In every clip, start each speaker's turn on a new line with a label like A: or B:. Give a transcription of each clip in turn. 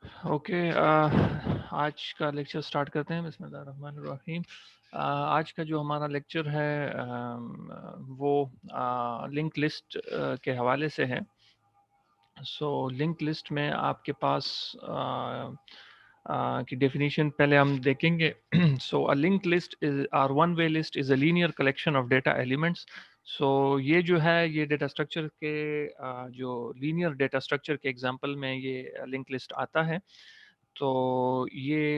A: Okay, आज का lecture start करते हैं। बिस्मिल्लाहिर्रहमानिर्रहीम। आज का जो हमारा लेक्चर है वो लिंक लिस्ट के हवाले से है। सो लिंक लिस्ट में आपके पास की डेफिनेशन पहले हम देखेंगे। So a link list is are one way list is a linear collection of data elements. So ये जो है ये डेटा स्ट्रक्चर के जो लीनियर डेटा स्ट्रक्चर के एग्जांपल में ये लिंक लिस्ट आता है। तो ये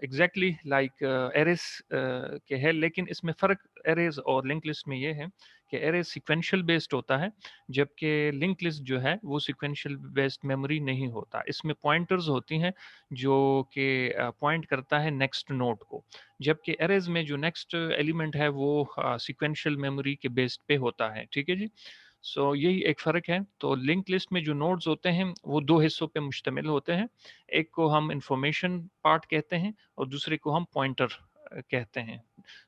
A: एग्जैक्टली लाइक एरेस के है, लेकिन इसमें फ़र्क एरेज और लिंक लिस्ट में ये है कि एरेज सीक्वेंशियल बेस्ड होता है, जबकि लिंक लिस्ट जो है वो सीक्वेंशियल बेस्ड मेमोरी नहीं होता। इसमें पॉइंटर्स होती हैं जो कि पॉइंट करता है नेक्स्ट नोड को, जबकि एरेज में जो नेक्स्ट एलिमेंट है वो सीक्वेंशियल मेमोरी के बेस्ड पे होता है। ठीक है जी। सो यही एक फ़र्क है। तो लिंक लिस्ट में जो नोड्स होते हैं वो दो हिस्सों पे मुश्तमिल होते हैं। एक को हम इंफॉर्मेशन पार्ट कहते हैं और दूसरे को हम पॉइंटर कहते हैं।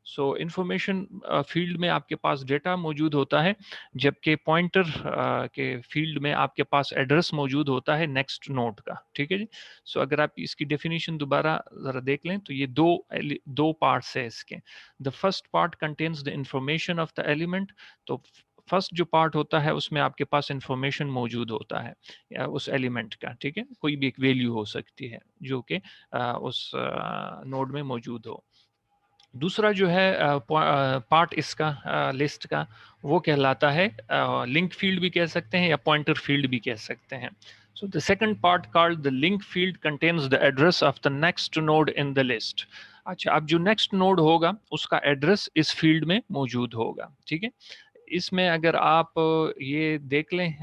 A: सो इंफॉर्मेशन फील्ड में आपके पास डेटा मौजूद होता है, जबकि पॉइंटर के फील्ड में आपके पास एड्रेस मौजूद होता है नेक्स्ट नोड का। ठीक है जी। सो अगर आप इसकी डेफिनेशन दोबारा ज़रा देख लें तो ये दो पार्ट्स है इसके। The first part contains the information of the element. तो फर्स्ट जो पार्ट होता है उसमें आपके पास इंफॉर्मेशन मौजूद होता है या उस एलिमेंट का। ठीक है, कोई भी एक वैल्यू हो सकती है जो कि उस नोड में मौजूद हो। दूसरा जो है पार्ट इसका लिस्ट का, वो कहलाता है लिंक फील्ड भी कह सकते हैं या पॉइंटर फील्ड भी कह सकते हैं। So the second part called the link field contains the address of the next node in the list. अच्छा, अब जो नेक्स्ट नोड होगा उसका एड्रेस इस फील्ड में मौजूद होगा। ठीक है, इसमें अगर आप ये देख लें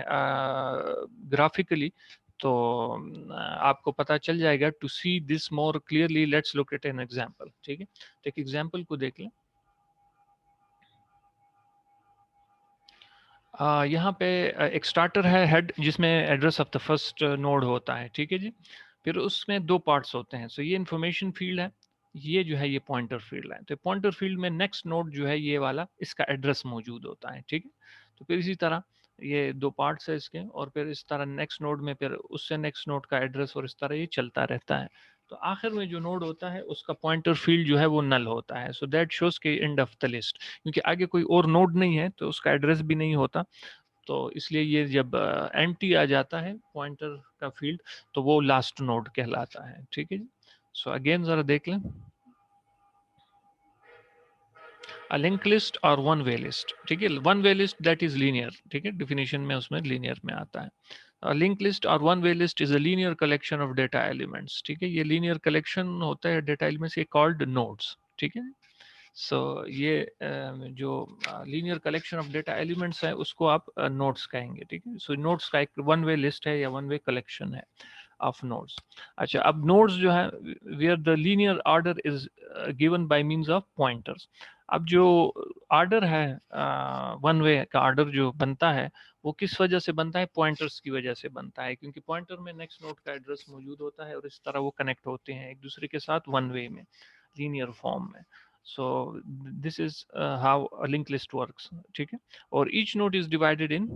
A: ग्राफिकली तो आपको पता चल जाएगा। To see this more clearly let's look at an example. ठीक है, तो एक एग्जांपल को देख लें। यहाँ पे एक स्टार्टर है हेड जिसमें address of the first node होता है। ठीक है जी। फिर उसमें दो पार्ट्स होते हैं। सो ये इंफॉर्मेशन फील्ड है, ये जो है ये पॉइंटर फील्ड है। तो पॉइंटर फील्ड में नेक्स्ट नोड जो है ये वाला, इसका एड्रेस मौजूद होता है। ठीक है, तो फिर इसी तरह ये दो पार्ट्स है इसके, और फिर इस तरह नेक्स्ट नोड में फिर उससे नेक्स्ट नोड का एड्रेस, और इस तरह ये चलता रहता है। तो आखिर में जो नोड होता है उसका पॉइंटर फील्ड जो है वो नल होता है। सो दैट शोज के एंड ऑफ द लिस्ट, क्योंकि आगे कोई और नोड नहीं है तो उसका एड्रेस भी नहीं होता। तो इसलिए ये जब एम्प्टी आ जाता है पॉइंटर का फील्ड, तो वो लास्ट नोड कहलाता है। ठीक है जी। सो अगेन जरा देख लें। अ लिंक लिस्ट और वन वे लिस्ट। ठीक है, one way list that is linear. ठीक है, डिफिनेशन में उसमें लीनियर में आता है। लिंक लिस्ट और one way list is a linear collection of data elements. ठीक है, ये लीनियर कलेक्शन होता है डेटा एलिमेंट्स, ये कॉल्ड नोड्स। ठीक है, सो ये जो linear collection of data elements है उसको आप नोड्स कहेंगे। ठीक है, सो नोड्स का एक वन वे लिस्ट है या वन वे कलेक्शन है ऑफ नोड्स। अच्छा, अब नोड्स जो है where the linear order is given by means of pointers. अब जो ऑर्डर है वन वे का ऑर्डर जो बनता है वो किस वजह से बनता है? पॉइंटर्स की वजह से बनता है, क्योंकि पॉइंटर में नेक्स्ट नोड का एड्रेस मौजूद होता है और इस तरह वो कनेक्ट होते हैं एक दूसरे के साथ वन वे में, लीनियर फॉर्म में। सो this is how a link list works. ठीक है, और each node is divided in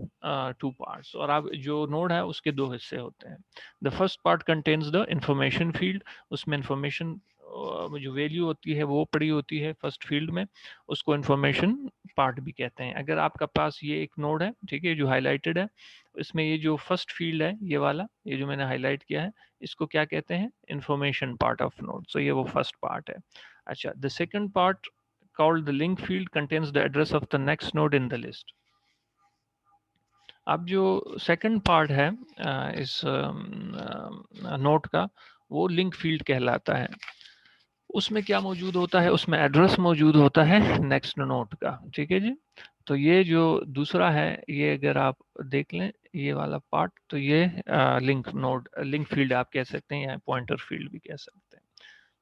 A: two parts, और अब जो नोड है उसके दो हिस्से होते हैं। The first part contains the information field. उसमें इंफॉर्मेशन जो वैल्यू होती है वो पड़ी होती है फर्स्ट फील्ड में, उसको इंफॉर्मेशन पार्ट भी कहते हैं। अगर आपका पास ये एक नोड है, ठीक है, जो हाईलाइटेड है, इसमें ये जो फर्स्ट फील्ड है ये वाला, ये जो मैंने हाईलाइट किया है, इसको क्या कहते हैं? Information part of node. So ये वो फर्स्ट पार्ट है। अच्छा, the second part called the link field contains the address of the next node in the list. अब जो सेकंड पार्ट है इस नोड का, वो लिंक फील्ड कहलाता है। उसमें क्या मौजूद होता है? उसमें एड्रेस मौजूद होता है नेक्स्ट नोड का। ठीक है जी। तो ये जो दूसरा है, ये अगर आप देख लें ये वाला पार्ट, तो ये लिंक नोड, लिंक फील्ड आप कह सकते हैं या पॉइंटर फील्ड भी कह सकते हैं।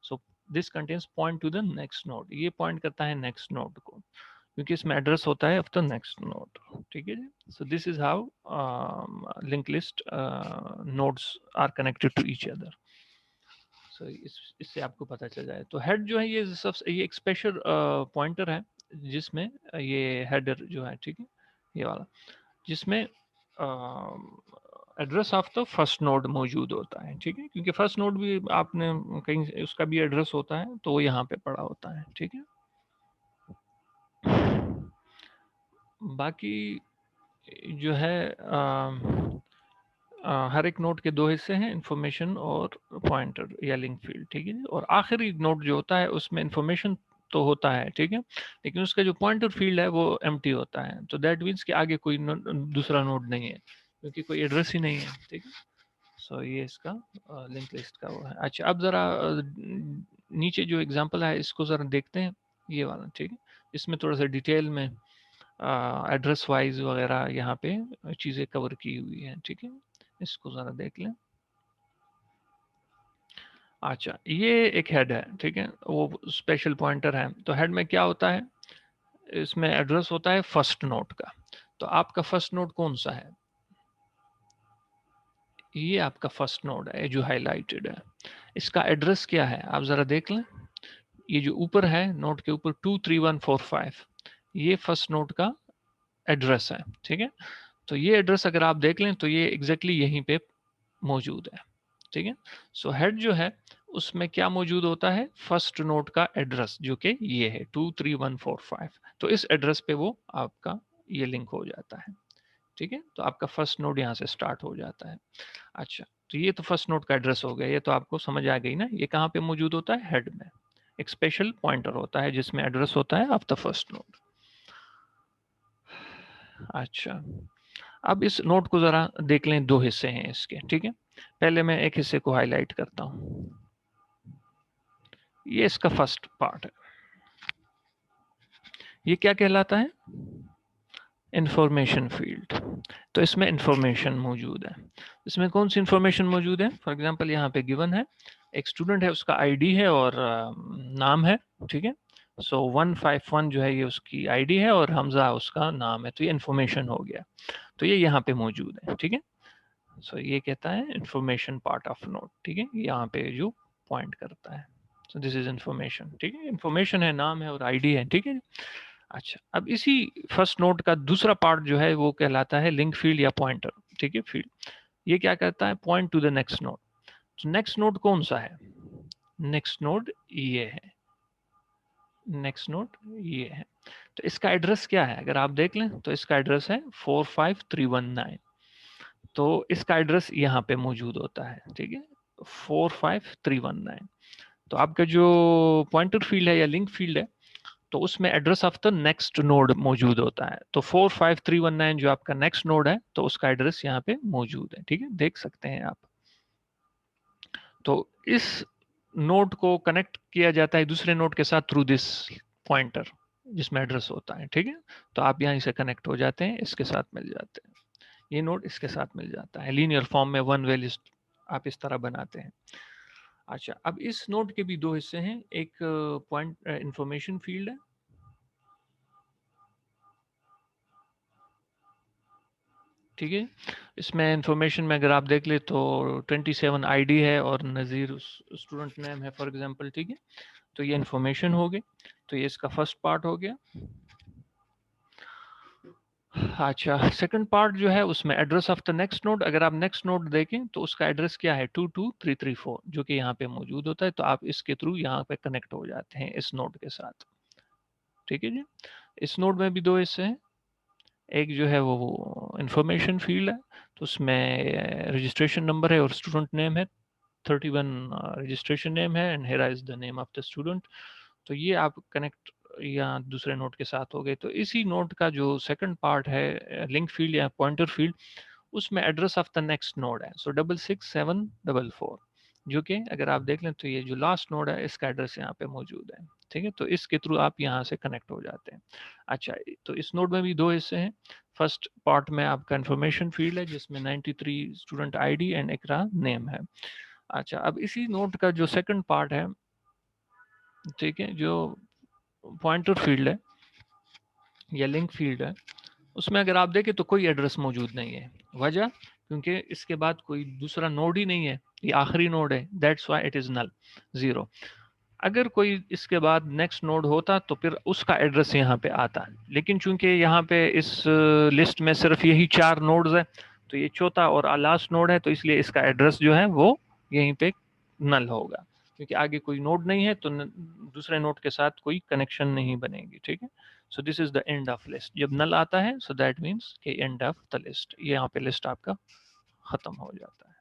A: So this contains point two the next node, ये पॉइंट करता है नेक्स्ट नोड को, क्योंकि इसमें एड्रेस होता है ऑफ द नेक्स्ट नोड। ठीक है जी। So this is how link list nodes are connected to each other. So इससे आपको पता चल जाए। तो हेड जो है ये सबसे, ये एक स्पेशल पॉइंटर है जिसमें ये हेडर जो है, ठीक है, ये वाला, जिसमें address of the first node मौजूद होता है, ठीक है, क्योंकि फर्स्ट नोड भी आपने कहीं उसका भी एड्रेस होता है तो वो यहाँ पे पड़ा होता है, ठीक है। बाकी जो है हर एक नोड के दो हिस्से हैं, इंफॉर्मेशन और पॉइंटर या लिंक फील्ड, ठीक है। और आखिरी नोड जो होता है उसमें इंफॉर्मेशन तो होता है, ठीक है, लेकिन उसका जो पॉइंटर फील्ड है वो एम्प्टी होता है, तो दैट मीन्स कि आगे कोई दूसरा नोड नहीं है क्योंकि कोई एड्रेस ही नहीं है, ठीक है। सो ये इसका लिंक लिस्ट का वो है। अच्छा, अब ज़रा नीचे जो एग्जांपल है इसको ज़रा देखते हैं, ये वाला, ठीक है। इसमें थोड़ा सा डिटेल में एड्रेस वाइज वगैरह यहाँ पे चीज़ें कवर की हुई हैं, ठीक है। इसको ज़रा देख लें। अच्छा, ये एक हेड है, ठीक है, वो स्पेशल पॉइंटर है। तो हेड में क्या होता है, इसमें एड्रेस होता है फर्स्ट नोड का। तो आपका फर्स्ट नोड कौन सा है, ये आपका फर्स्ट नोड है जो हाईलाइटेड है। इसका एड्रेस क्या है आप ज़रा देख लें। ये जो ऊपर है नोड के ऊपर 23145, ये फर्स्ट नोड का एड्रेस है, ठीक है। तो ये एड्रेस अगर आप देख लें तो ये एग्जैक्टली यहीं पे मौजूद है, ठीक है। सो हेड जो है उसमें क्या मौजूद होता है, फर्स्ट नोड का एड्रेस जो कि ये है 23145। तो इस एड्रेस पे वो आपका ये लिंक हो जाता है, ठीक है। तो आपका फर्स्ट नोड यहाँ से स्टार्ट हो जाता है। अच्छा, तो ये तो फर्स्ट नोड का एड्रेस हो गया, ये तो आपको समझ आ गई ना। ये कहाँ पे मौजूद होता है, हेड में एक स्पेशल पॉइंटर होता है जिसमें एड्रेस होता है ऑफ द फर्स्ट नोड। अच्छा, अब इस नोट को जरा देख लें, दो हिस्से हैं इसके, ठीक है। पहले मैं एक हिस्से को हाईलाइट करता हूं, ये इसका फर्स्ट पार्ट है। ये क्या कहलाता है, इंफॉर्मेशन फील्ड। तो इसमें इंफॉर्मेशन मौजूद है। इसमें कौन सी इंफॉर्मेशन मौजूद है, फॉर एग्जांपल यहाँ पे गिवन है एक स्टूडेंट है, उसका आईडी है और नाम है, ठीक है। सो 151 जो है ये उसकी आईडी है और हमजा उसका नाम है, तो ये इंफॉर्मेशन हो गया। तो ये यहाँ पे मौजूद है, ठीक है। सो ये कहता है इंफॉर्मेशन पार्ट ऑफ नोट, ठीक है, यहाँ पे जो पॉइंट करता है। सो दिस इज इंफॉर्मेशन, ठीक है, इंफॉर्मेशन है, नाम है और आईडी है, ठीक है। अच्छा, अब इसी फर्स्ट नोट का दूसरा पार्ट जो है वो कहलाता है लिंक फील्ड या पॉइंटर, ठीक है, फील्ड। ये क्या करता है, point two the next node. तो नेक्स्ट नोड कौन सा है, नेक्स्ट नोड ये है, नेक्स्ट नोड ये है। तो इसका एड्रेस क्या है, अगर आप देख लें तो इसका एड्रेस है 45319। तो इसका एड्रेस यहाँ पे मौजूद होता है, ठीक है, 45319। तो आपका जो पॉइंटर फील्ड है या लिंक फील्ड है तो उसमें address of the next node मौजूद होता है। तो 45319 जो आपका नेक्स्ट नोड है तो उसका एड्रेस यहाँ पे मौजूद है, ठीक है, देख सकते हैं आप। तो इस नोड को कनेक्ट किया जाता है दूसरे नोड के साथ थ्रू दिस पॉइंटर जिसमें एड्रेस होता है, ठीक है। तो आप यहाँ से कनेक्ट हो जाते हैं, इसके साथ मिल जाते हैं, ये नोड इसके साथ मिल जाता है, लीनियर फॉर्म में वन वे लिस्ट आप इस तरह बनाते हैं। अच्छा, अब इस नोड के भी दो हिस्से हैं, एक पॉइंट इंफॉर्मेशन फील्ड है, ठीक है। इसमें इंफॉर्मेशन में अगर आप देख ले तो 27 आईडी है और नज़ीर स्टूडेंट नेम है फॉर एग्जांपल, ठीक है। तो ये इंफॉर्मेशन हो गई, तो ये इसका फर्स्ट पार्ट हो गया। अच्छा, सेकंड पार्ट जो है उसमें address of the next node. अगर आप नेक्स्ट नोड देखें तो उसका एड्रेस क्या है 22334 जो कि यहाँ पे मौजूद होता है। तो आप इसके थ्रू यहाँ पे कनेक्ट हो जाते हैं इस नोड के साथ, ठीक है जी। इस नोड में भी दो हिस्से हैं, एक जो है वो इंफॉर्मेशन फील्ड है, तो उसमें रजिस्ट्रेशन नंबर है और स्टूडेंट नेम है, 31 रजिस्ट्रेशन नेम है and here is the name of the student. तो ये आप कनेक्ट या दूसरे नोड के साथ हो गए। तो इसी नोड का जो सेकंड पार्ट है लिंक फील्ड या पॉइंटर फील्ड, उसमें address of the next node है, सो 66744, जो कि अगर आप देख लें तो ये जो लास्ट नोड है इसका एड्रेस यहाँ पे मौजूद है, ठीक है। तो इसके थ्रू आप यहाँ से कनेक्ट हो जाते हैं। अच्छा, तो इस नोड में भी दो हिस्से हैं, फर्स्ट पार्ट में आपका इंफॉर्मेशन फील्ड है जिसमें 93 स्टूडेंट आईडी एंड एकरा नेम है। अच्छा, अब इसी नोड का जो सेकंड पार्ट है, ठीक है, जो पॉइंटर फील्ड है या लिंक फील्ड है, उसमें अगर आप देखें तो कोई एड्रेस मौजूद नहीं है। वजह, क्योंकि इसके बाद कोई दूसरा नोड ही नहीं है, ये आखिरी नोड है, that's why it is null, zero. अगर कोई इसके बाद नेक्स्ट नोड होता तो फिर उसका एड्रेस यहाँ पे आता, लेकिन चूंकि यहाँ पे इस लिस्ट में सिर्फ यही 4 नोड्स है तो ये चौथा और लास्ट नोड है, तो इसलिए इसका एड्रेस जो है वो यहीं पे नल होगा, क्योंकि आगे कोई नोड नहीं है तो दूसरे नोड के साथ कोई कनेक्शन नहीं बनेगी, ठीक है। सो this is the end of list. जब नल आता है सो दैट मीन्स के एंड ऑफ द लिस्ट, ये यहाँ पे लिस्ट आपका खत्म हो जाता है।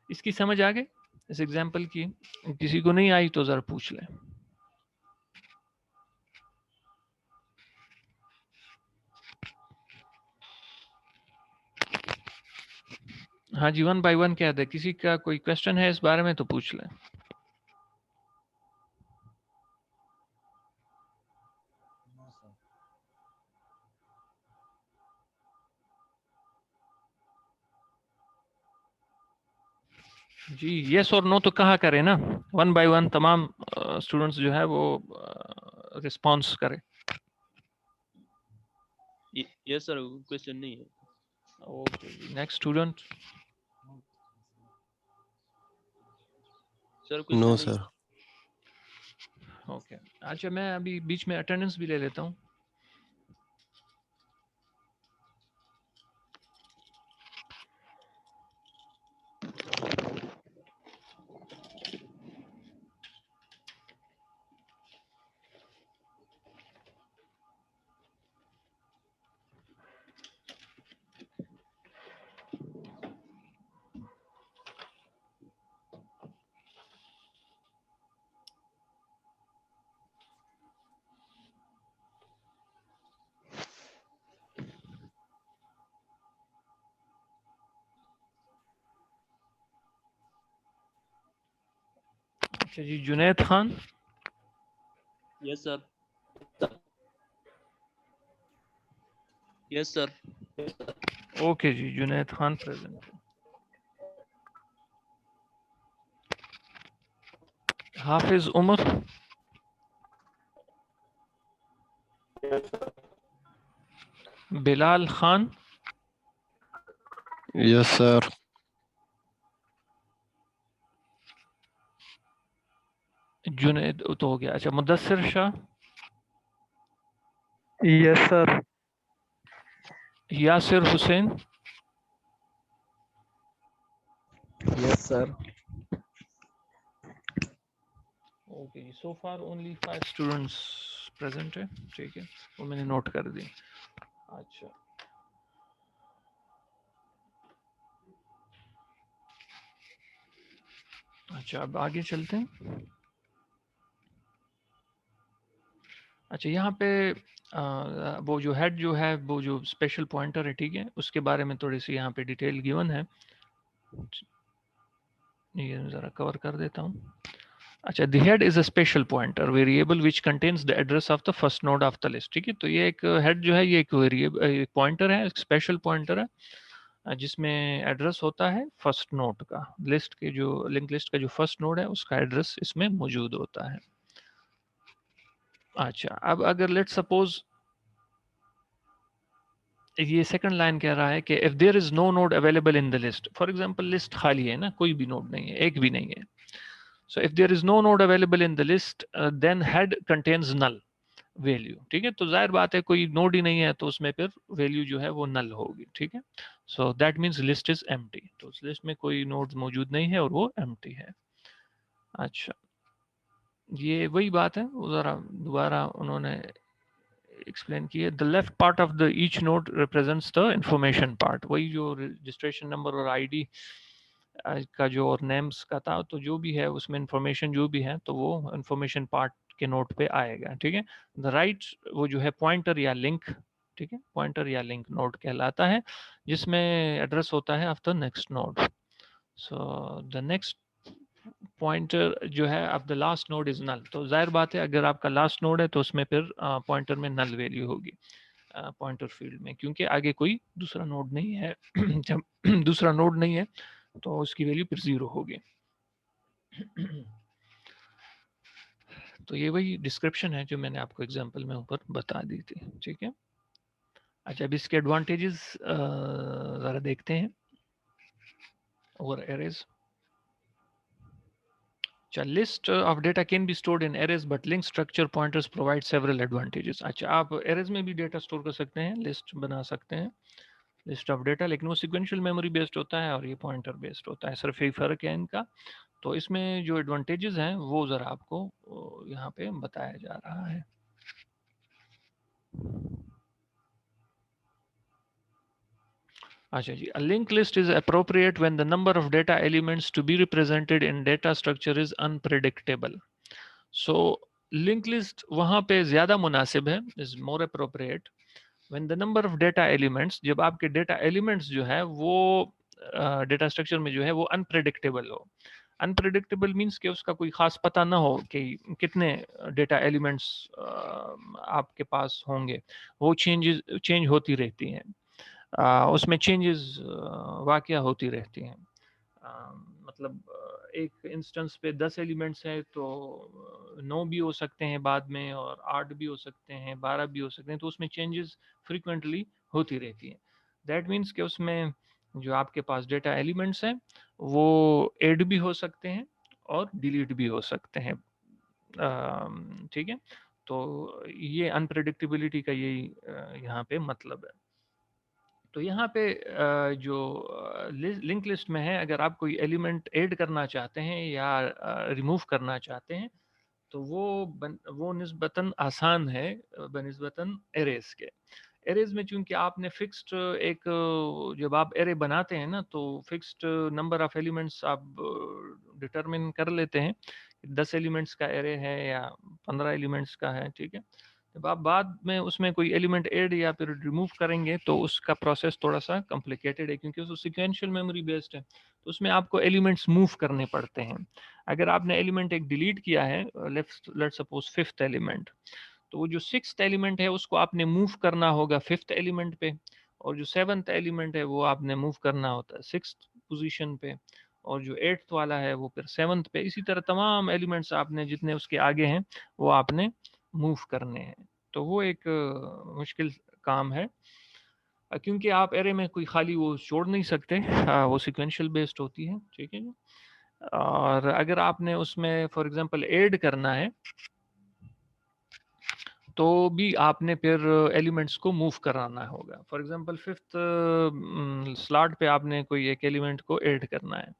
A: इसकी समझ आ गई इस एग्जाम्पल की? किसी को नहीं आई तो जरा पूछ लें। हाँ जी, 1 बाय 1 क्या है? किसी का कोई क्वेश्चन है इस बारे में तो पूछ लें। जी यस और नो तो कहा करें ना, 1 बाय 1 तमाम स्टूडेंट्स जो है वो रिस्पॉन्स करें।
B: यस सर, क्वेश्चन नहीं है।
A: Okay, next student.
B: Sir
C: no
B: question नहीं।
C: सर।
A: ओके, अच्छा मैं अभी बीच में अटेंडेंस भी ले लेता हूँ। अच्छा जी, Junaid Khan.
B: Yes sir. Yes sir.
A: Okay जी, Junaid Khan present. Hafiz Umar. Bilal Khan.
C: Yes sir.
A: Junaid तो हो गया। अच्छा, Mudassir Shah.
D: Yes sir.
A: Yasir Hussain.
D: Yes sir.
A: Okay, so far only 5 students present है, ठीक है, वो मैंने नोट कर दी। अच्छा अच्छा, अब आगे चलते हैं। अच्छा, यहाँ पे वो जो हेड जो है, वो जो स्पेशल पॉइंटर है, ठीक है, उसके बारे में थोड़ी सी यहाँ पे डिटेल गिवन है, ये ज़रा कवर कर देता हूँ। अच्छा, the head is a special pointer variable which contains the address of the first node of the list, ठीक है। तो ये एक हेड जो है ये एक वेरिएबल पॉइंटर है, एक स्पेशल पॉइंटर है, जिसमें एड्रेस होता है फर्स्ट नोड का, लिस्ट के जो लिंक लिस्ट का जो फर्स्ट नोड है उसका एड्रेस इसमें मौजूद होता है। अच्छा, अब अगर लेट सपोज ये सेकंड लाइन कह रहा है कि if there is no node available in the list, for example list खाली है ना, कोई भी नोड नहीं है, एक भी नहीं है। So if there is no node available in the list then head contains null value, ठीक है। तो जाहिर बात है कोई नोड ही नहीं है तो उसमें फिर वैल्यू जो है वो नल होगी, ठीक है। So that means list is empty, तो उस लिस्ट में कोई नोड मौजूद नहीं है और वो एम्प्टी है। अच्छा, ये वही बात है, वो जरा दोबारा उन्होंने एक्सप्लेन की है। The left part of the each node represents the information part, वही जो रजिस्ट्रेशन नंबर और आईडी का जो और नेम्स का था, तो जो भी है उसमें इंफॉर्मेशन जो भी है तो वो इंफॉर्मेशन पार्ट के नोट पे आएगा, ठीक है। द राइट वो जो है पॉइंटर या लिंक, ठीक है, पॉइंटर या लिंक नोड कहलाता है, जिसमें एड्रेस होता है of the next node. So the next pointer जो है अब the last node is null, तो जाहिर बात है अगर आपका लास्ट नोड है तो उसमें फिर पॉइंटर में नल वैल्यू होगी पॉइंटर फील्ड में, क्योंकि आगे कोई दूसरा नोड नहीं है। जब दूसरा नोड नहीं है तो उसकी वैल्यू फिर 0 होगी। तो ये वही डिस्क्रिप्शन है जो मैंने आपको एग्जांपल में ऊपर बता दी थी, ठीक है। अच्छा, अब इसके एडवांटेजेस ज़रा देखते हैं और एरेज। अच्छा, list of data can be stored in arrays but link structure pointers provide several advantages. अच्छा, आप एरेज में भी डेटा स्टोर कर सकते हैं, लिस्ट बना सकते हैं, लिस्ट ऑफ डेटा, लेकिन वो सिक्वेंशियल मेमोरी बेस्ड होता है और ये पॉइंटर बेस्ड होता है, सिर्फ यही फ़र्क है इनका। तो इसमें जो एडवांटेजेस हैं वो ज़रा आपको यहाँ पे बताया जा रहा है। अच्छा जी, a linked list is appropriate when the number of data elements to be represented in data structure is unpredictable. So linked list वहाँ पे ज़्यादा मुनासिब है, is more appropriate when the number of data elements, जब आपके data elements जो है वो data structure में जो है वो unpredictable हो। Unpredictable means कि उसका कोई ख़ास पता ना हो कि कितने data elements आपके पास होंगे, वो चेंज होती रहती हैं। उसमें चेंजेस वाकया होती रहती हैं। मतलब एक इंस्टेंस पे 10 एलिमेंट्स हैं तो 9 भी हो सकते हैं बाद में, और 8 भी हो सकते हैं, 12 भी हो सकते हैं, तो उसमें चेंजेस फ्रीक्वेंटली होती रहती हैं। दैट मीन्स कि उसमें जो आपके पास डेटा एलिमेंट्स हैं वो ऐड भी हो सकते हैं और डिलीट भी हो सकते हैं। ठीक है, तो ये अनप्रेडिक्टेबिलिटी का यही यहाँ पे मतलब है। तो यहाँ पे जो लिंक लिस्ट में है, अगर आप कोई एलिमेंट ऐड करना चाहते हैं या रिमूव करना चाहते हैं तो वो निस्बतन आसान है बनिस्बतन एरेज के। एरेज में चूंकि आपने फिक्स्ड एक जब आप एरे बनाते हैं ना तो फिक्स्ड नंबर ऑफ एलिमेंट्स आप डिटरमिन कर लेते हैं, 10 एलिमेंट्स का एरे है या 15 एलिमेंट्स का है, ठीक है। जब आप बाद में उसमें कोई एलिमेंट ऐड या फिर रिमूव करेंगे तो उसका प्रोसेस थोड़ा सा कॉम्प्लिकेटेड है, क्योंकि वो सिक्वेंशियल मेमोरी बेस्ड है, तो उसमें आपको एलिमेंट्स मूव करने पड़ते हैं। अगर आपने एलिमेंट एक डिलीट किया है, लेट्स सपोज 5th एलिमेंट, तो वो जो 6th एलिमेंट है उसको आपने मूव करना होगा 5th एलिमेंट पे, और जो 7th एलिमेंट है वो आपने मूव करना होता है 6th पोजीशन पे, और जो 8th वाला है वो फिर 7th पे। इसी तरह तमाम एलिमेंट्स आपने जितने उसके आगे हैं वो आपने मूव करने हैं। तो वो एक मुश्किल काम है, क्योंकि आप एरे में कोई खाली वो छोड़ नहीं सकते, वो सिक्वेंशियल बेस्ड होती है, ठीक है जी। और अगर आपने उसमें फॉर एग्जांपल ऐड करना है तो भी आपने फिर एलिमेंट्स को मूव कराना होगा। फॉर एग्जांपल 5th स्लॉट पे आपने कोई एक एलिमेंट को ऐड करना है,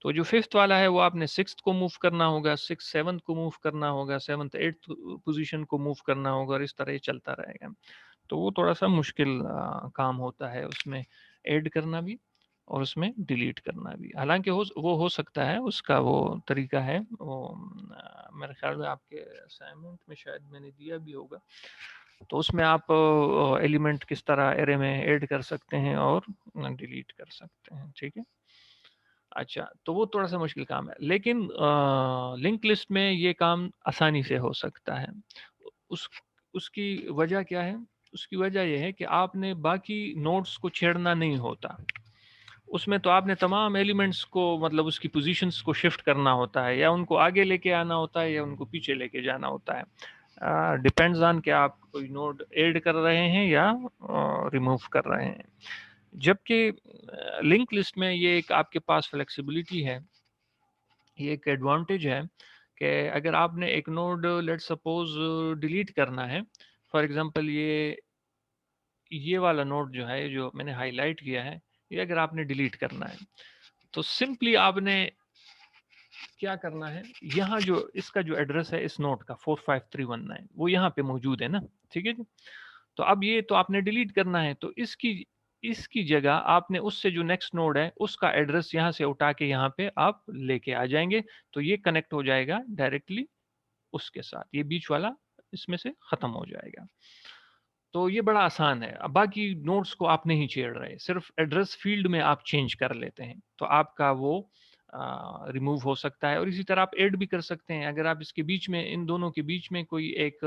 A: तो जो 5th वाला है वो आपने 6th को मूव करना होगा, 6 7th को मूव करना होगा, 7th 8th पोजीशन को मूव करना होगा, और इस तरह ये चलता रहेगा। तो वो थोड़ा सा मुश्किल काम होता है उसमें ऐड करना भी और उसमें डिलीट करना भी। हालांकि वो हो सकता है, उसका वो तरीका है, वो मेरे ख्याल में आपके असाइनमेंट में शायद मैंने दिया भी होगा। तो उसमें आप एलिमेंट किस तरह एरे में ऐड कर सकते हैं और डिलीट कर सकते हैं, ठीक है। अच्छा, तो वो थोड़ा सा मुश्किल काम है, लेकिन लिंक लिस्ट में ये काम आसानी से हो सकता है। उस उसकी वजह क्या है? उसकी वजह यह है कि आपने बाकी नोड्स को छेड़ना नहीं होता। उसमें तो आपने तमाम एलिमेंट्स को मतलब उसकी पोजीशंस को शिफ्ट करना होता है, या उनको आगे लेके आना होता है या उनको पीछे लेके जाना होता है। डिपेंड्स ऑन कि आप कोई नोड ऐड कर रहे हैं या रिमूव कर रहे हैं। जबकि लिंक लिस्ट में ये एक आपके पास फ्लेक्सिबिलिटी है, ये एक एडवांटेज है कि अगर आपने एक नोड लेट सपोज डिलीट करना है, फॉर एग्जांपल ये वाला नोड जो है जो मैंने हाईलाइट किया है, ये अगर आपने डिलीट करना है तो सिंपली आपने क्या करना है, यहाँ जो इसका जो एड्रेस है इस नोड का 45319 वो यहाँ पे मौजूद है ना, ठीक है जी। तो अब ये तो आपने डिलीट करना है, तो इसकी इसकी जगह आपने उससे जो नेक्स्ट नोड है उसका एड्रेस यहाँ से उठा के यहाँ पे आप लेके आ जाएंगे, तो ये कनेक्ट हो जाएगा डायरेक्टली उसके साथ, ये बीच वाला इसमें से खत्म हो जाएगा। तो ये बड़ा आसान है। अब बाकी नोड्स को आप नहीं छेड़ रहे, सिर्फ एड्रेस फील्ड में आप चेंज कर लेते हैं, तो आपका वो रिमूव हो सकता है। और इसी तरह आप ऐड भी कर सकते हैं, अगर आप इसके बीच में इन दोनों के बीच में कोई एक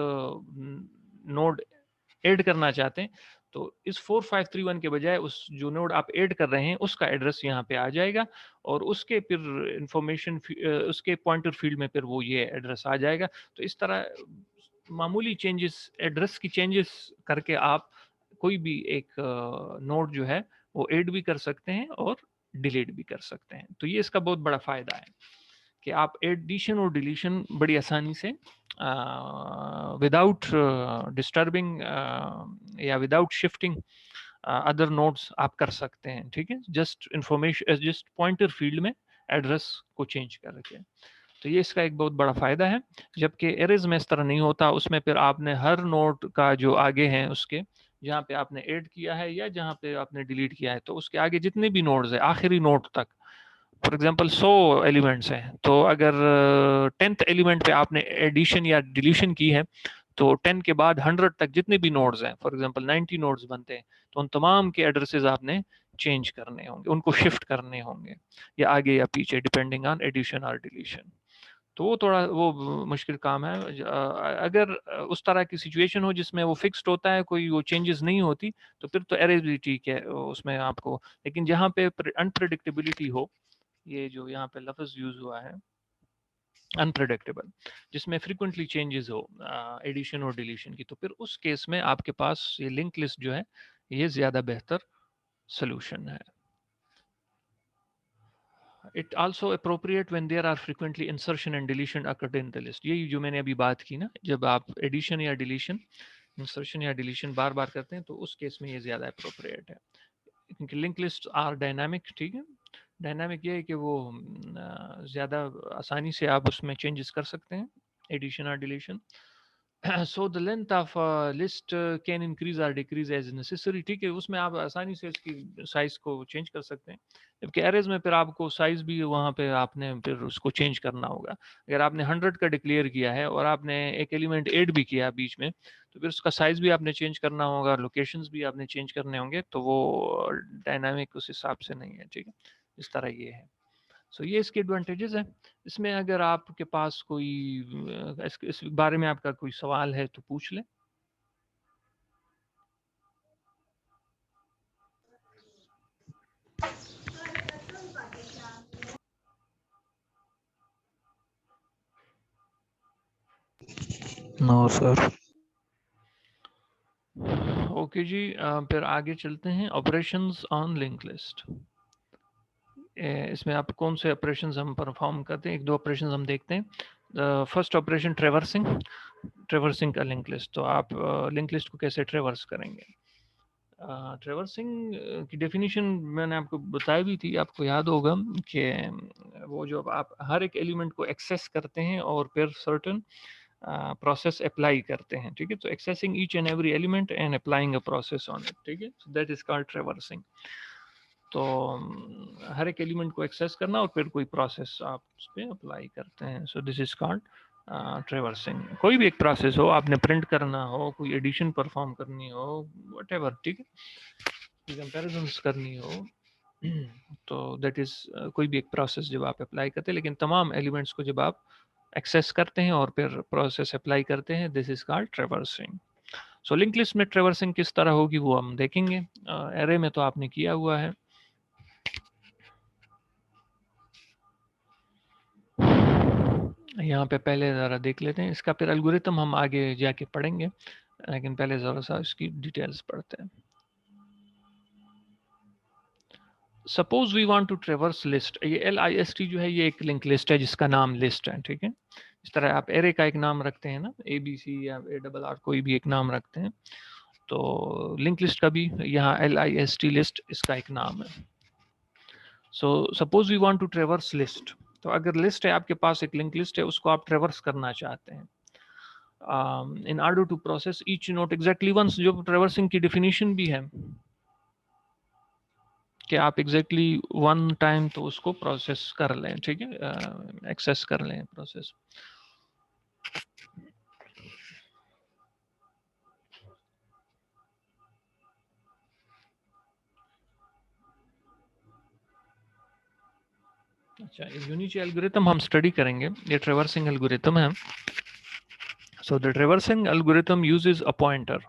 A: नोड ऐड करना चाहते हैं तो इस 4531 के बजाय उस जो नोड आप ऐड कर रहे हैं उसका एड्रेस यहाँ पे आ जाएगा, और उसके फिर इंफॉर्मेशन उसके पॉइंटर फील्ड में फिर वो ये एड्रेस आ जाएगा। तो इस तरह मामूली चेंजेस, एड्रेस की चेंजेस करके आप कोई भी एक नोड जो है वो ऐड भी कर सकते हैं और डिलीट भी कर सकते हैं। तो ये इसका बहुत बड़ा फायदा है कि आप एडिशन और डिलीशन बड़ी आसानी से विदाउट डिस्टर्बिंग या विदाउट शिफ्टिंग अदर नोड्स आप कर सकते हैं, ठीक है, just information just pointer field में एड्रेस को चेंज करके। तो ये इसका एक बहुत बड़ा फायदा है, जबकि एरेज में इस तरह नहीं होता। उसमें फिर आपने हर नोड का जो आगे हैं उसके, जहाँ पे आपने ऐड किया है या जहाँ पे आपने डिलीट किया है, तो उसके आगे जितने भी नोड्स हैं आखिरी नोड तक, फॉर एग्जांपल 100 एलिमेंट्स हैं, तो अगर 10th एलिमेंट पे आपने एडिशन या डिलीशन की है, तो 10 के बाद 100 तक जितने भी नोड्स हैं, फॉर एग्जांपल 90 नोड्स बनते हैं, तो उन तमाम के एड्रेसेस आपने चेंज करने होंगे, उनको शिफ्ट करने होंगे, या आगे या पीछे, डिपेंडिंग ऑन एडिशन और डिलीशन। तो वो थोड़ा वो मुश्किल काम है। अगर उस तरह की सिचुएशन हो जिसमें वो फिक्स्ड होता है, कोई वो चेंजेस नहीं होती, तो फिर तो एरे भी ठीक है उसमें आपको। लेकिन जहाँ पे अनप्रेडिक्टेबिलिटी हो, ये जो यहाँ पे लफ्ज यूज हुआ है अनप्रेडिक्टेबल, जिसमें फ्रीक्वेंटली चेंजेस हो एडिशन और डिलीशन की, तो फिर उस केस में आपके पास ये लिंक लिस्ट जो है ये ज्यादा बेहतर सोल्यूशन है। It also appropriate when there are frequently insertion and deletion occurred in the list। ये जो मैंने अभी बात की ना, जब आप एडिशन या डिलीशन, इंसर्शन या डिलीशन बार बार करते हैं, तो उस केस में ये ज़्यादा अप्रोप्रिएट है, क्योंकि लिंक लिस्ट आर डायनामिक, ठीक है। डायनामिक ये है कि वो ज़्यादा आसानी से आप उसमें चेंजेस कर सकते हैं, एडिशन और deletion. So the length of list can increase और डिक्रीज एज नेसेसरी, ठीक है, उसमें आप आसानी से इसकी साइज को चेंज कर सकते हैं। जबकि एरेज में फिर आपको साइज भी वहाँ पे आपने फिर उसको चेंज करना होगा। अगर आपने 100 का डिक्लेयर किया है और आपने एक एलिमेंट ऐड भी किया बीच में, तो फिर उसका साइज भी आपने चेंज करना होगा, लोकेशंस भी आपने चेंज करने होंगे, तो वो डायनामिक उस हिसाब से नहीं है, ठीक है। इस तरह ये है। सो ये इसके एडवांटेजेस हैं। इसमें अगर आपके पास कोई इस बारे में आपका कोई सवाल है तो पूछ लें।
D: No sir.
A: ओके जी, फिर आगे चलते हैं, ऑपरेशंस ऑन लिंक लिस्ट। इसमें आप कौन से ऑपरेशंस हम परफॉर्म करते हैं, एक दो ऑपरेशंस हम देखते हैं। फर्स्ट ऑपरेशन ट्रेवर्सिंग, ट्रेवर्सिंग का लिंक लिस्ट। तो आप लिंक लिस्ट को कैसे ट्रेवर्स करेंगे। ट्रेवर्सिंग की डेफिनेशन मैंने आपको बताई भी थी, आपको याद होगा कि वो जो आप हर एक एलिमेंट को एक्सेस करते हैं और फिर सर्टन प्रोसेस अप्लाई करते हैं, ठीक है। तो accessing each and every element and applying a process on it, ठीक है, so that is called traversing. तो हर एक एलिमेंट को एक्सेस करना और फिर कोई प्रोसेस आप उस पर अप्लाई करते हैं, सो दिस इज कॉल्ड ट्रेवर्सिंग। कोई भी एक प्रोसेस हो, आपने प्रिंट करना हो, कोई एडिशन परफॉर्म करनी हो, व्हाटएवर, ठीक है, कोई कंपैरिजंस करनी हो, तो दैट इज कोई भी एक प्रोसेस जब आप अप्लाई करते हैं। लेकिन तमाम एलिमेंट्स को जब आप एक्सेस करते हैं और फिर प्रोसेस अप्लाई करते हैं, this is called traversing. So link list में ट्रेवर्सिंग किस तरह होगी वो हम देखेंगे। एरे में तो आपने किया हुआ है। यहाँ पे पहले ज़रा देख लेते हैं इसका, फिर एल्गोरिथम हम आगे जाके पढ़ेंगे, लेकिन पहले ज़रा सा इसकी डिटेल्स पढ़ते हैं। Suppose we want to traverse list, ये LIST जो है ये एक लिंक लिस्ट है जिसका नाम लिस्ट है, ठीक है। इस तरह आप एरे का एक नाम रखते हैं ना, ABC या ARR कोई भी एक नाम रखते हैं, तो लिंक लिस्ट का भी यहाँ LIST लिस्ट इसका एक नाम है। So suppose we want to traverse list, तो अगर लिस्ट है आपके पास, एक लिंक लिस्ट है, उसको आप ट्रेवर्स करना चाहते हैं in order to process each node exactly once, जो ट्रेवर्सिंग की डेफिनेशन भी है कि आप एग्जैक्टली वन टाइम तो उसको प्रोसेस कर लें, ठीक है, एक्सेस कर लें प्रोसेस। अच्छा, यूनिटी एल्गोरिथम हम स्टडी करेंगे, ये ट्रेवर्सिंग एल्गोरिथम है। So the traversing algorithm uses a pointer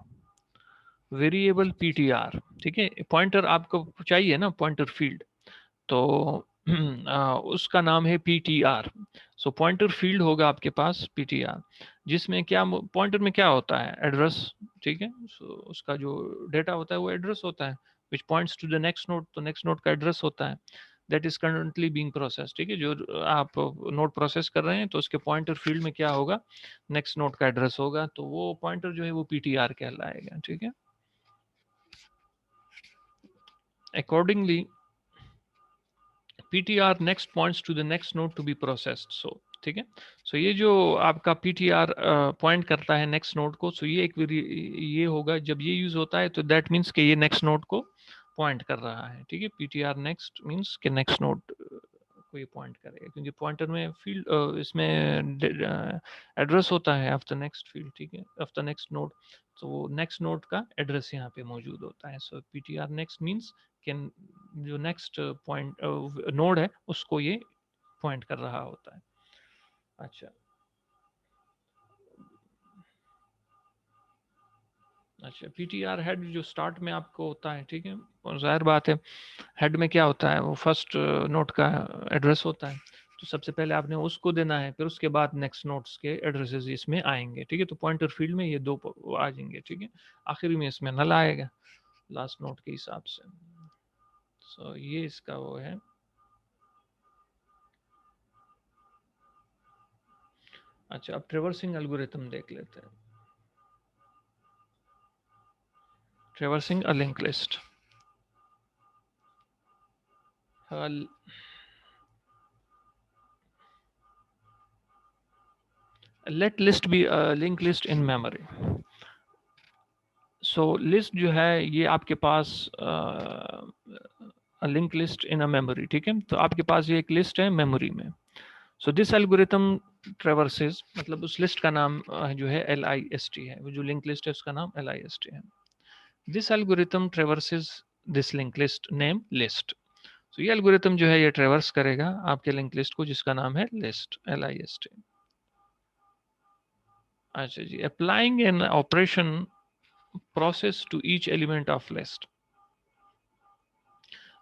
A: variable PTR, ठीक है। पॉइंटर आपको चाहिए ना, पॉइंटर फील्ड, तो उसका नाम है PTR। सो पॉइंटर फील्ड होगा आपके पास PTR, जिसमें क्या, पॉइंटर में क्या होता है, एड्रेस, ठीक है। सो उसका जो डेटा होता है वो एड्रेस होता है, which points to the next node, तो नेक्स्ट नोड का एड्रेस होता है, that is currently being process, ठीक है। जो आप नोड प्रोसेस कर रहे हैं, तो उसके पॉइंटर फील्ड में क्या होगा, नेक्स्ट नोड का एड्रेस होगा, तो वो पॉइंटर जो है वो PTR कहलाएगा, ठीक है। accordingly PTR next points to the next node to be processed. So ठीक है, सो ये जो आपका PTR पॉइंट करता है नेक्स्ट नोड को, सो ये एक ये होगा जब ये यूज होता है तो दैट मीन्स कि ये नेक्स्ट नोड को पॉइंट कर रहा है, ठीक है। PTR नेक्स्ट मीन्स कि नेक्स्ट नोड को ये पॉइंट करेगा, क्योंकि पॉइंटर में फील्ड इसमें एड्रेस होता है ऑफ द नेक्स्ट फील्ड, ठीक है, ऑफ द नेक्स्ट नोड। तो नेक्स्ट नोड का एड्रेस यहाँ पे मौजूद होता है। सो PTR नेक्स्ट मीन्स कि जो नेक्स्ट पॉइंट नोड है उसको ये पॉइंट कर रहा होता है। अच्छा अच्छा, PTR हेड जो स्टार्ट में आपको होता है, ठीक है, और जाहिर बात है हेड में क्या होता है, वो फर्स्ट नोड का एड्रेस होता है, तो सबसे पहले आपने उसको देना है, फिर उसके बाद नेक्स्ट नोड्स के एड्रेसेस इसमें आएंगे, ठीक है। तो पॉइंटर फील्ड में ये दो आ जाएंगे, ठीक है। आखिरी में इसमें नल आएगा लास्ट नोड के हिसाब से। सो ये इसका वो है। अच्छा, अब ट्रेवर्सिंग एल्गोरिथम देख लेते हैं। Traversing a link list. Let list be link list in memory. So list जो है ये आपके पास link list in a memory, ठीक है। तो आपके पास ये एक लिस्ट है मेमोरी में। सो दिस एल्गोरिथम ट्रेवर्सेस, मतलब उस लिस्ट का नाम जो है LIST है, वो जो लिंक लिस्ट है उसका नाम LIST है। This algorithm traverses this link list name list. तो ये एल्गोरिथम जो है ये ट्रेवर्स करेगा आपके लिंक लिस्ट को जिसका नाम है लिस्ट, LIST। अच्छा जी, applying an operation process to each element of list.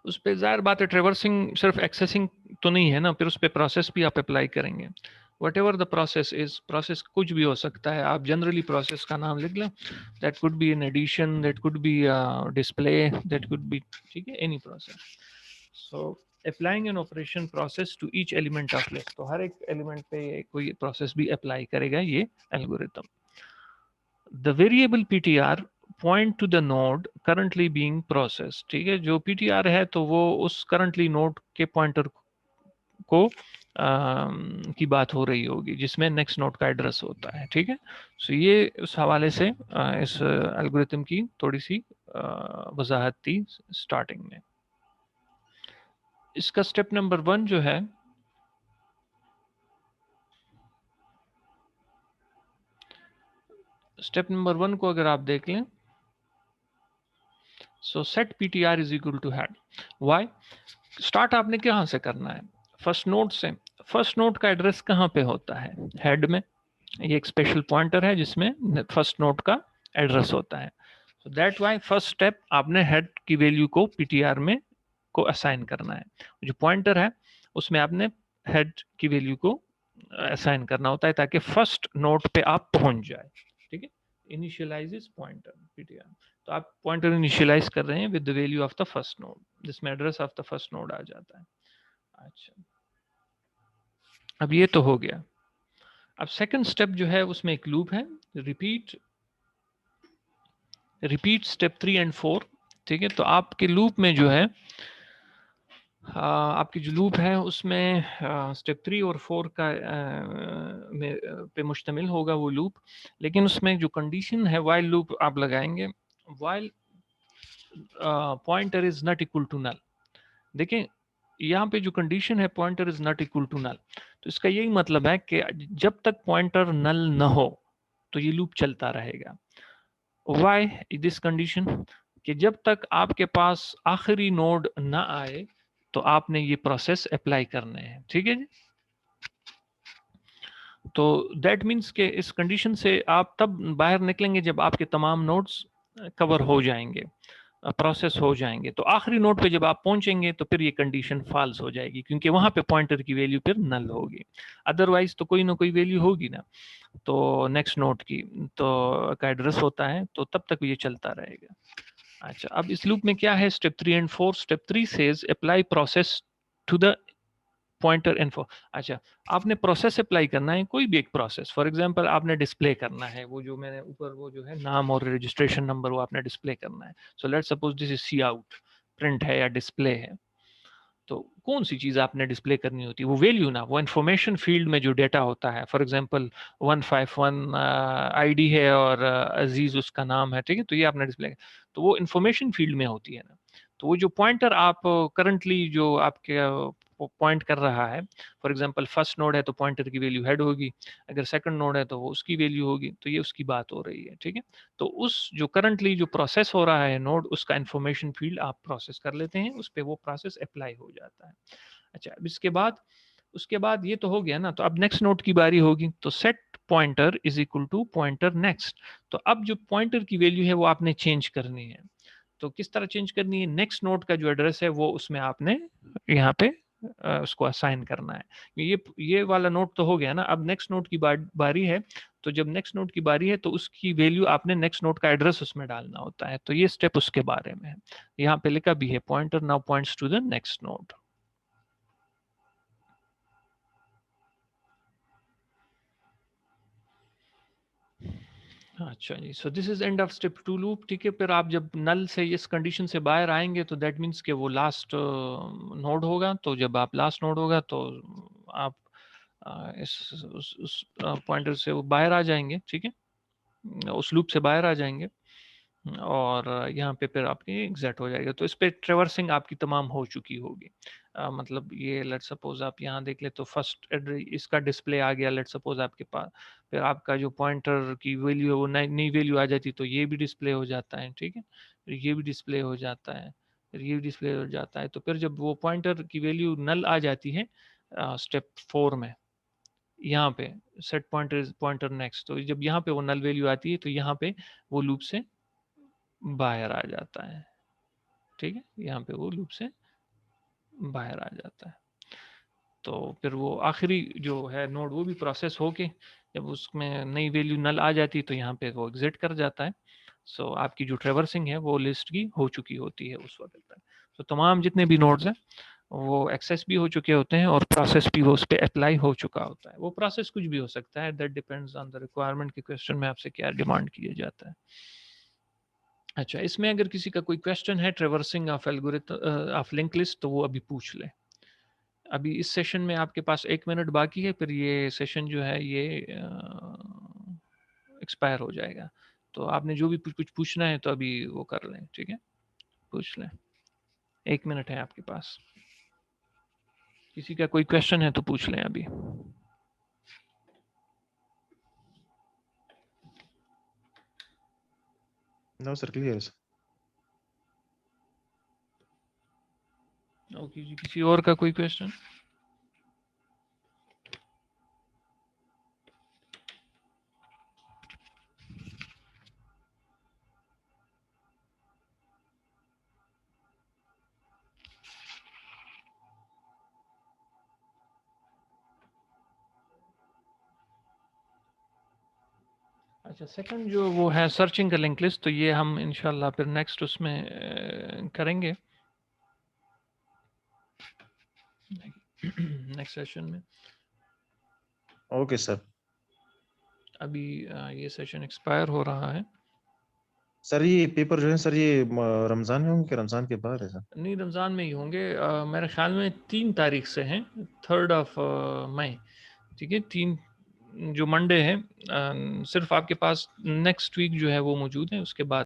A: उस पर जाहिर बात है ट्रेवर्सिंग सिर्फ एक्सेसिंग तो नहीं है ना, फिर उस पर प्रोसेस भी आप अप्लाई करेंगे। What ever the process is, process कुछ भी हो सकता है, आप जनरली प्रोसेस का नाम लिख लें। That could be an addition, that could be display, that could be, ठीक है, any process. So applying an operation process to each element of list, तो हर एक एलिमेंट पे कोई प्रोसेस भी अप्लाई करेगा ये algorithm. The variable PTR point two the node currently being process, ठीक है। जो PTR है तो वो उस करंटली नोड के पॉइंटर को की बात हो रही होगी जिसमें नेक्स्ट नोड का एड्रेस होता है, ठीक है। सो ये उस हवाले से इस एल्गोरिथम की थोड़ी सी वजाहत थी स्टार्टिंग में। इसका स्टेप नंबर 1 जो है, स्टेप नंबर 1 को अगर आप देख लें, so set PTR is equal to head. Why? Start आपने कहाँ से करना है? फर्स्ट नोड से। फर्स्ट नोड का एड्रेस कहाँ पे होता है? हेड में। ये एक स्पेशल पॉइंटर है जिसमें फर्स्ट नोड का एड्रेस होता है। So that why first step आपने हेड की वैल्यू को PTR में को असाइन करना है। जो पॉइंटर है उसमें आपने हेड की वैल्यू को असाइन करना होता है ताकि फर्स्ट नोड पे आप पहुंच जाए, ठीक है। इनिशियलाइजेस पॉइंटर PTR, तो आप पॉइंटर इनिशियलाइज कर रहे हैं with the value of the first node, जिसमें address of the first node आ जाता है। अच्छा, अब ये तो हो गया। अब सेकंड स्टेप जो है उसमें एक लूप है, रिपीट स्टेप 3 एंड 4, ठीक है। तो आपके लूप में जो है आपकी जो लूप है उसमें स्टेप 3 और 4 का पे मुश्तमिल होगा वो लूप, लेकिन उसमें जो कंडीशन है वाइल लूप आप लगाएंगे, while pointer is not equal to null. देखें यहाँ पे जो कंडीशन है pointer is not equal to null, तो इसका यही मतलब है कि जब तक पॉइंटर नल न हो तो ये लूप चलता रहेगा। Why this condition? कि जब तक आपके पास आखिरी नोड ना आए तो आपने ये प्रोसेस अप्लाई करने हैं, ठीक है जी। तो दैट मीन्स के इस कंडीशन से आप तब बाहर निकलेंगे जब आपके तमाम नोड्स कवर हो जाएंगे, प्रोसेस हो जाएंगे। तो आखिरी नोड पे जब आप पहुंचेंगे तो फिर ये कंडीशन फॉल्स हो जाएगी, क्योंकि वहां पे पॉइंटर की वैल्यू फिर नल होगी। अदरवाइज तो कोई ना कोई वैल्यू होगी ना, तो नेक्स्ट नोड की तो का एड्रेस होता है, तो तब तक ये चलता रहेगा। अच्छा, अब इस लूप में क्या है? Step 3 and 4। Step 3 says apply process to the pointer info. अच्छा, आपने प्रोसेस अप्लाई करना है, कोई भी एक प्रोसेस। फॉर एग्जांपल आपने डिस्प्ले करना है, वो जो मैंने ऊपर वो जो है नाम और रजिस्ट्रेशन नंबर वो आपने डिस्प्ले करना है। So let's suppose this is cout, print है या डिस्प्ले है, तो कौन सी चीज़ आपने डिस्प्ले करनी होती है? वो वैल्यू ना, वो इन्फॉर्मेशन फील्ड में जो डेटा होता है, फॉर एग्जांपल 151 आईडी है और अजीज उसका नाम है, ठीक है, तो ये आपने डिस्प्ले, तो वो इन्फॉर्मेशन फील्ड में होती है ना। तो वो जो पॉइंटर आप करंटली जो आपके पॉइंट कर रहा है, फॉर एग्जांपल फर्स्ट नोड है तो पॉइंटर की वैल्यू हेड होगी, अगर सेकंड नोड है तो वो उसकी वैल्यू होगी, तो ये उसकी बात हो रही है, ठीक है। तो उस जो करंटली जो प्रोसेस हो रहा है नोड, उसका इंफॉर्मेशन फील्ड आप प्रोसेस कर लेते हैं, उस पर वो प्रोसेस अप्लाई हो जाता है। अच्छा, अब इसके बाद, उसके बाद ये तो हो गया ना, तो अब नेक्स्ट नोड की बारी होगी, तो set pointer is equal to pointer next. तो अब जो पॉइंटर की वैल्यू है वो आपने चेंज करनी है, तो किस तरह चेंज करनी है? नेक्स्ट नोड का जो एड्रेस है वो उसमें आपने यहाँ पे उसको असाइन करना है। ये वाला नोड तो हो गया ना, अब नेक्स्ट नोड की बारी है, तो जब नेक्स्ट नोड की बारी है तो उसकी वैल्यू आपने नेक्स्ट नोड का एड्रेस उसमें डालना होता है, तो ये स्टेप उसके बारे में है। यहाँ पे लिखा भी है pointer now points to the next node. अच्छा जी, so this is end of step 2 loop, ठीक है। फिर आप जब नल से इस कंडीशन से बाहर आएंगे तो दैट मीन्स कि वो लास्ट नोड होगा, तो जब आप लास्ट नोड होगा तो आप इस उस पॉइंटर से वो बाहर आ जाएंगे, ठीक है, उस लूप से बाहर आ जाएंगे, और यहाँ पे फिर आपकी एग्जैक्ट हो जाएगा। तो इस पे ट्रेवर्सिंग आपकी तमाम हो चुकी होगी। मतलब ये लेट सपोज आप यहाँ देख ले तो फर्स्ट एड्रेस इसका डिस्प्ले आ गया, लेट सपोज आपके पास, फिर आपका जो पॉइंटर की वैल्यू है वो नई वैल्यू आ जाती, तो ये भी डिस्प्ले हो जाता है, ठीक है, फिर ये भी डिस्प्ले हो जाता है, फिर ये भी डिस्प्ले हो जाता है। तो फिर जब वो पॉइंटर की वैल्यू नल आ जाती है स्टेप 4 में, यहाँ पे सेट पॉइंटर नेक्स्ट, तो जब यहाँ पे वो नल वैल्यू आती है तो यहाँ पे वो लूप से बाहर आ जाता है, ठीक है, यहाँ पे वो लूप से बाहर आ जाता है। तो फिर वो आखिरी जो है नोड वो भी प्रोसेस होके जब उसमें नई वैल्यू नल आ जाती है तो यहाँ पे वो एग्जिट कर जाता है। सो आपकी जो ट्रेवर्सिंग है वो लिस्ट की हो चुकी होती है उस वक्त तक। तो तमाम जितने भी नोड्स हैं वो एक्सेस भी हो चुके होते हैं और प्रोसेस भी वो उस पर अप्लाई हो चुका होता है। वो प्रोसेस कुछ भी हो सकता है, that depends on the requirement के क्वेश्चन में आपसे क्या डिमांड किया जाता है। अच्छा, इसमें अगर किसी का कोई क्वेश्चन है traversing of algorithm of link list तो वो अभी पूछ ले। अभी इस सेशन में आपके पास 1 मिनट बाकी है, फिर ये सेशन जो है ये एक्सपायर हो जाएगा। तो आपने जो भी कुछ पूछना है तो अभी वो कर लें, ठीक है, पूछ लें। 1 मिनट है आपके पास, किसी का कोई क्वेश्चन है तो पूछ लें अभी।
C: नो सर, क्लियर है।
A: ओके जी, किसी और का कोई क्वेश्चन? अच्छा, सेकंड जो वो है सर्चिंग का लिंक लिस्ट, तो ये हम इंशाल्लाह फिर नेक्स्ट उसमें करेंगे नेक्स्ट सेशन में।
C: Okay sir.
A: अभी ये सेशन एक्सपायर हो रहा है।
C: सर ये पेपर जो है सर ये रमजान में होंगे कि रमजान के बाद है सर?
A: नहीं, रमज़ान में ही होंगे, मेरे ख्याल में 3 तारीख से हैं, 3rd ऑफ मई, ठीक है, 3 जो मंडे है, सिर्फ आपके पास नेक्स्ट वीक जो है वो मौजूद है, उसके बाद